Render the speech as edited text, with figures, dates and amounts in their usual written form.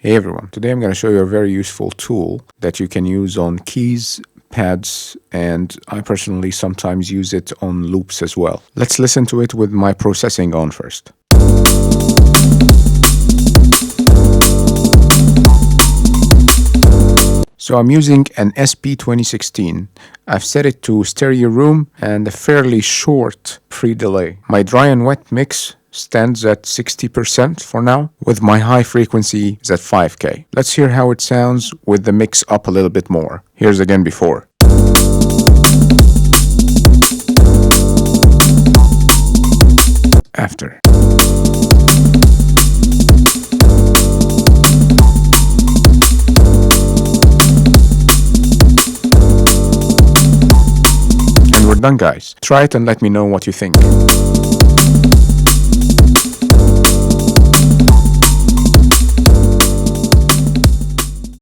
Hey everyone, today I'm going to show you a very useful tool that you can use on keys, pads, and I personally sometimes use it on loops as well. Let's listen to it with my processing on first. So I'm using an SP2016. I've set it to stereo room and a fairly short pre-delay. My dry and wet mix stands at 60% for now, with my high frequency is at 5K. Let's hear how it sounds with the mix up a little bit more. Here's again before. After. And we're done, guys. Try it and let me know what you think.